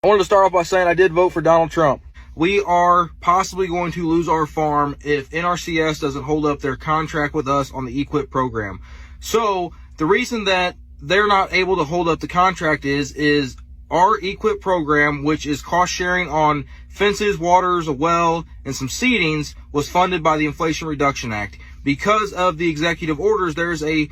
I wanted to start off by saying I did vote for Donald Trump. We are possibly going to lose our farm if NRCS doesn't hold up their contract with us on the EQIP program. So the reason that they're not able to hold up the contract is our EQIP program, which is cost sharing on fences, waters, a well, and some seedings, was funded by the Inflation Reduction Act. Because of the executive orders, there's a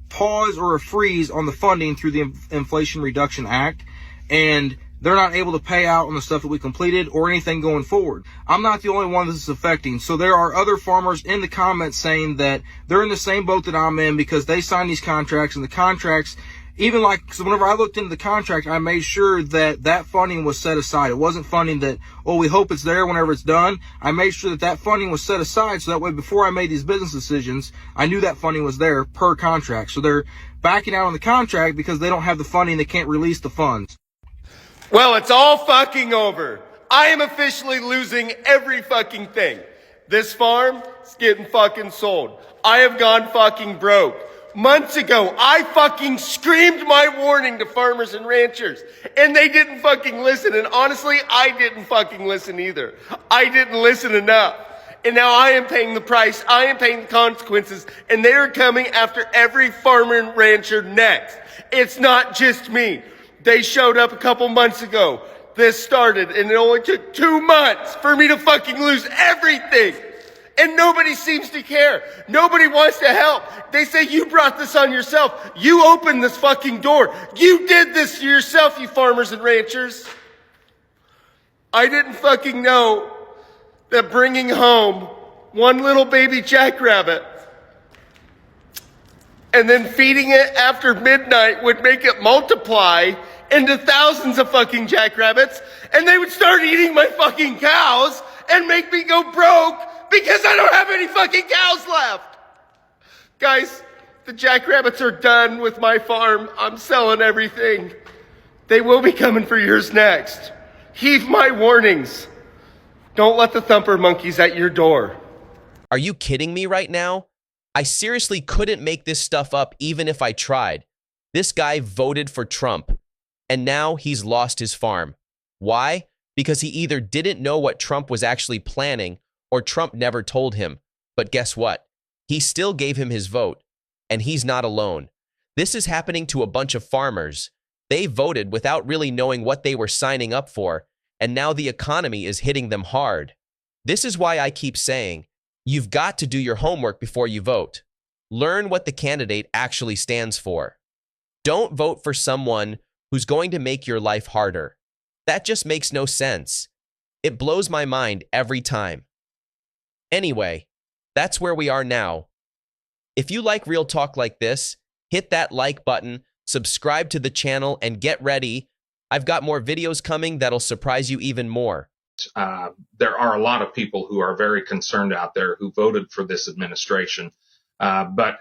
pause or a freeze on the funding through the Inflation Reduction Act, and they're not able to pay out on the stuff that we completed or anything going forward. I'm not the only one this is affecting. So there are other farmers in the comments saying that they're in the same boat that I'm in because they signed these contracts, and the contracts, so whenever I looked into the contract, I made sure that that funding was set aside. It wasn't funding that, oh, we hope it's there whenever it's done. I made sure that that funding was set aside so that way before I made these business decisions, I knew that funding was there per contract. So they're backing out on the contract because they don't have the funding. They can't release the funds. Well, it's all fucking over. I am officially losing every fucking thing. This farm is getting fucking sold. I have gone fucking broke. Months ago, I fucking screamed my warning to farmers and ranchers, and they didn't fucking listen. And honestly, I didn't fucking listen either. I didn't listen enough. And now I am paying the price. I am paying the consequences, and they are coming after every farmer and rancher next. It's not just me. They showed up a couple months ago. This started, and it only took 2 months for me to fucking lose everything. And nobody seems to care. Nobody wants to help. They say you brought this on yourself. You opened this fucking door. You did this to yourself, you farmers and ranchers. I didn't fucking know that bringing home one little baby jackrabbit and then feeding it after midnight would make it multiply into thousands of fucking jackrabbits, and they would start eating my fucking cows and make me go broke because I don't have any fucking cows left. Guys, the jackrabbits are done with my farm. I'm selling everything. They will be coming for yours next. Heed my warnings. Don't let the thumper monkeys at your door. Are you kidding me right now? I seriously couldn't make this stuff up even if I tried. This guy voted for Trump, and now he's lost his farm. Why? Because he either didn't know what Trump was actually planning, or Trump never told him. But guess what? He still gave him his vote, and he's not alone. This is happening to a bunch of farmers. They voted without really knowing what they were signing up for, and now the economy is hitting them hard. This is why I keep saying, you've got to do your homework before you vote. Learn what the candidate actually stands for. Don't vote for someone who's going to make your life harder. That just makes no sense. It blows my mind every time. Anyway, that's where we are now. If you like real talk like this, hit that like button, subscribe to the channel, and get ready. I've got more videos coming that'll surprise you even more. There are a lot of people who are very concerned out there who voted for this administration. But,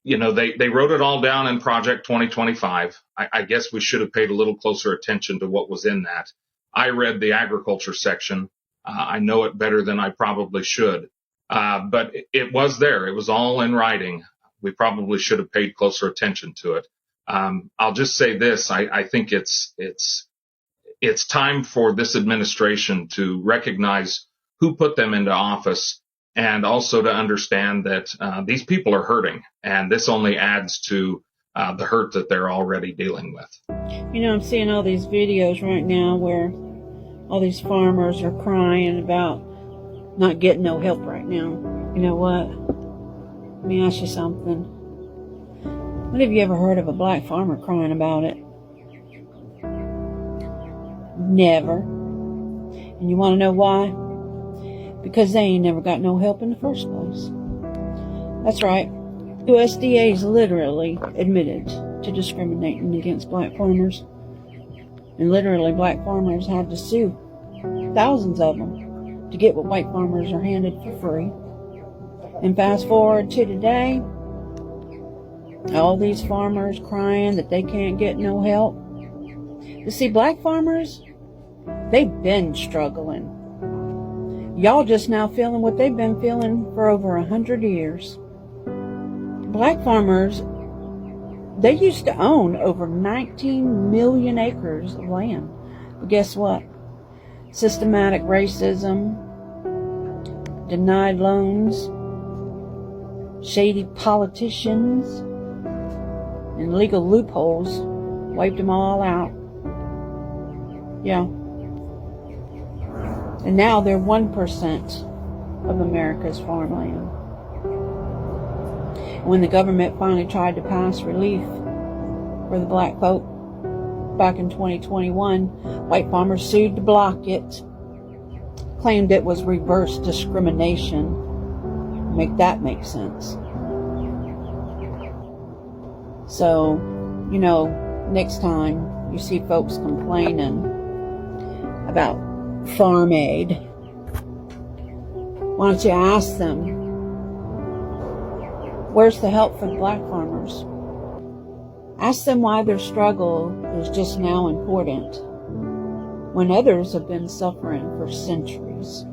you know, they wrote it all down in Project 2025. I guess we should have paid a little closer attention to what was in that. I read the agriculture section. I know it better than I probably should. But it was there. It was all in writing. We probably should have paid closer attention to it. I'll just say this. I think it's time for this administration to recognize who put them into office, and also to understand that these people are hurting, and this only adds to the hurt that they're already dealing with. You know, I'm seeing all these videos right now where all these farmers are crying about not getting no help right now. You know what? Let me ask you something. When have you ever heard of a black farmer crying about it? Never. And you want to know why? Because they ain't never got no help in the first place. That's right. USDA's literally admitted to discriminating against black farmers. And literally black farmers had to sue, thousands of them, to get what white farmers are handed for free. And fast forward to today, all these farmers crying that they can't get no help. You see, black farmers, they've been struggling. Y'all just now feeling what they've been feeling for over 100 years. Black farmers, they used to own over 19 million acres of land. But guess what? Systematic racism, denied loans, shady politicians, and legal loopholes wiped them all out. Yeah. And now they're 1% of America's farmland. When the government finally tried to pass relief for the black folk back in 2021, white farmers sued to block it, claimed it was reverse discrimination. Make that make sense. So, you know, next time you see folks complaining about farm aid, why don't you ask them, where's the help for the black farmers? Ask them why their struggle is just now important when others have been suffering for centuries.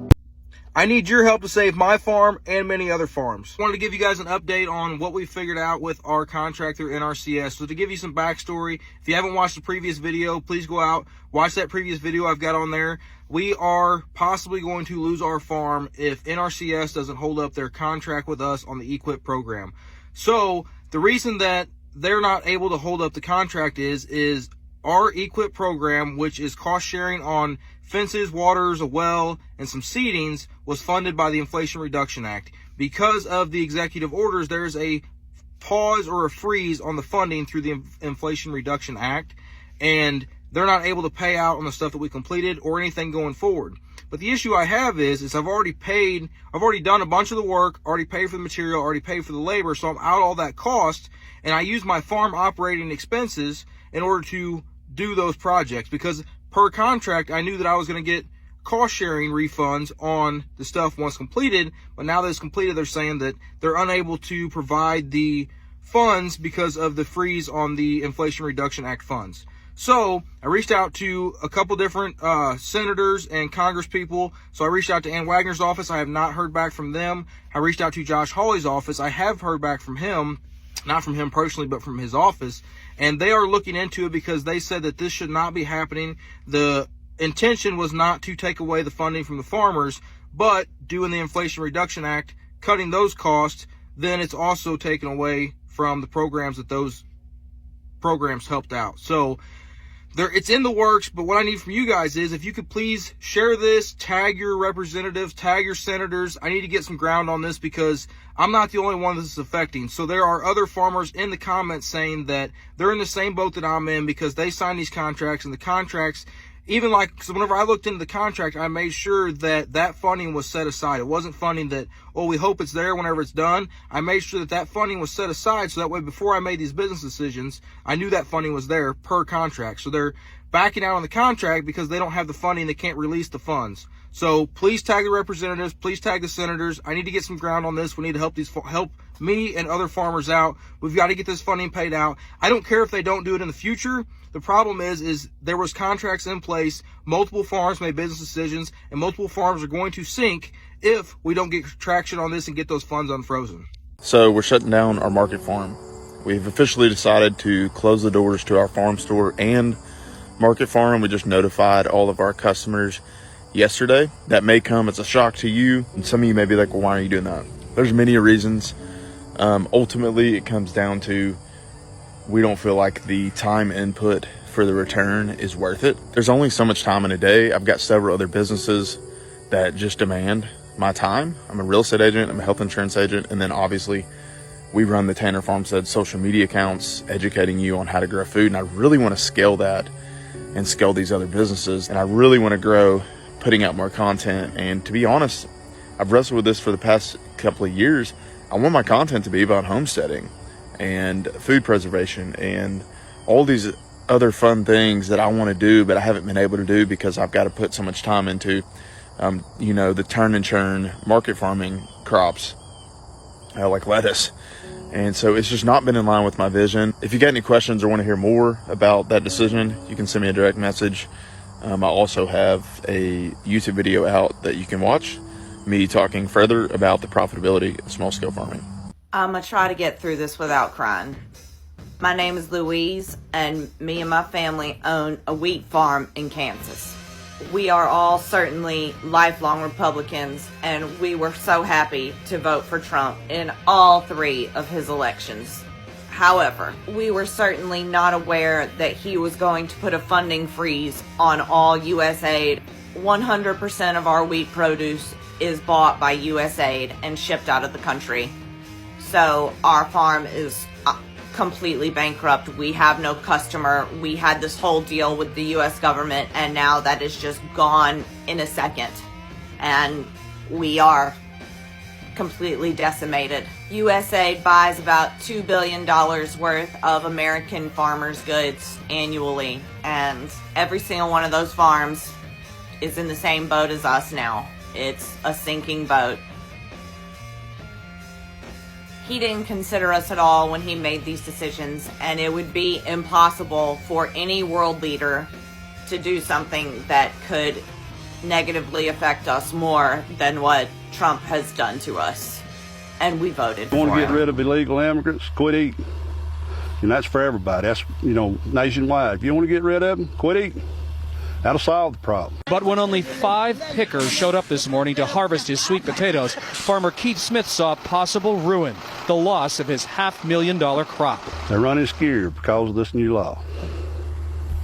I need your help to save my farm and many other farms. I wanted to give you guys an update on what we figured out with our contract through NRCS. So to give you some backstory, if you haven't watched the previous video, please go out, watch that previous video I've got on there. We are possibly going to lose our farm if NRCS doesn't hold up their contract with us on the EQIP program. So the reason that they're not able to hold up the contract is our EQIP program, which is cost sharing on fences, waters, a well, and some seedings, was funded by the Inflation Reduction Act. Because of the executive orders, there's a pause or a freeze on the funding through the Inflation Reduction Act, and they're not able to pay out on the stuff that we completed or anything going forward. But the issue I have is I've already done a bunch of the work, already paid for the material, already paid for the labor, so I'm out all that cost, and I use my farm operating expenses in order to do those projects, because per contract, I knew that I was going to get cost sharing refunds on the stuff once completed, but now that it's completed, they're saying that they're unable to provide the funds because of the freeze on the Inflation Reduction Act funds. So I reached out to a couple different senators and Congress people. So I reached out to Ann Wagner's office. I have not heard back from them. I reached out to Josh Hawley's office. I have heard back from him, not from him personally, but from his office. And they are looking into it because they said that this should not be happening. The intention was not to take away the funding from the farmers, but doing the Inflation Reduction Act, cutting those costs, then it's also taken away from the programs that those programs helped out. So it's in the works, but what I need from you guys is if you could please share this, tag your representatives, tag your senators. I need to get some ground on this because I'm not the only one this is affecting. So there are other farmers in the comments saying that they're in the same boat that I'm in because they signed these contracts, and the contracts, even like, so whenever I looked into the contract, I made sure that that funding was set aside. It wasn't funding that, oh, we hope it's there whenever it's done. I made sure that that funding was set aside so that way before I made these business decisions, I knew that funding was there per contract. So they're backing out on the contract because they don't have the funding. They can't release the funds. So please tag the representatives, please tag the senators. I need to get some ground on this. We need to help me and other farmers out. We've got to get this funding paid out. I don't care if they don't do it in the future. The problem is there was contracts in place. Multiple farms made business decisions, and multiple farms are going to sink if we don't get traction on this and get those funds unfrozen. So we're shutting down our market farm. We've officially decided to close the doors to our farm store and market farm. We just notified all of our customers yesterday. That may come as a shock to you, and some of you may be like, well, why are you doing that? There's many reasons. Ultimately, it comes down to we don't feel like the time input for the return is worth it. There's only so much time in a day. I've got several other businesses that just demand my time. I'm a real estate agent, I'm a health insurance agent, and then obviously we run the Tanner Farmstead social media accounts, educating you on how to grow food, and I really want to scale that and scale these other businesses, and I really want to grow putting out more content. And to be honest, I've wrestled with this for the past couple of years. I want my content to be about homesteading and food preservation and all these other fun things that I want to do, but I haven't been able to do because I've got to put so much time into, the turn and churn market farming crops, like lettuce. And so it's just not been in line with my vision. If you got any questions or want to hear more about that decision, you can send me a direct message. I also have a YouTube video out that you can watch, me talking further about the profitability of small scale farming. I'm going to try to get through this without crying. My name is Louise, and me and my family own a wheat farm in Kansas. We are all certainly lifelong Republicans, and we were so happy to vote for Trump in all 3 of his elections. However, we were certainly not aware that he was going to put a funding freeze on all USAID. 100% of our wheat produce is bought by USAID and shipped out of the country. So our farm is completely bankrupt. We have no customer. We had this whole deal with the US government, and now that is just gone in a second. And we are completely decimated. USAID buys about $2 billion worth of American farmers' goods annually, and every single one of those farms is in the same boat as us now. It's a sinking boat. He didn't consider us at all when he made these decisions, and it would be impossible for any world leader to do something that could negatively affect us more than what Trump has done to us. And we voted for him. Want to get rid of illegal immigrants? Quit eating. And that's for everybody. That's, nationwide. If you want to get rid of them, quit eating. That'll solve the problem. But when only 5 pickers showed up this morning to harvest his sweet potatoes, farmer Keith Smith saw possible ruin, the loss of his $500,000 crop. They're running scared because of this new law.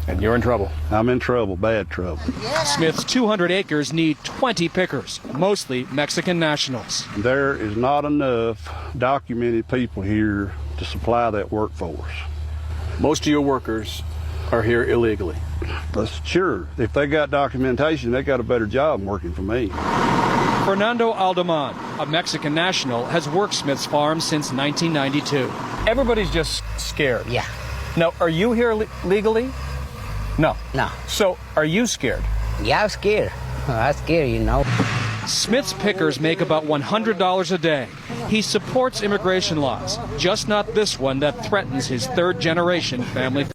And you're in trouble. I'm in trouble, bad trouble. Smith's 200 acres need 20 pickers, mostly Mexican nationals. There is not enough documented people here to supply that workforce. Most of your workers are here illegally. That's sure. If they got documentation, they got a better job than working for me. Fernando Aldeman, a Mexican national, has worked Smith's farm since 1992. Everybody's just scared. Yeah. Now, are you here legally? No. No. So, are you scared? Yeah, I'm scared. I'm scared, Smith's pickers make about $100 a day. He supports immigration laws, just not this one that threatens his 3rd-generation family.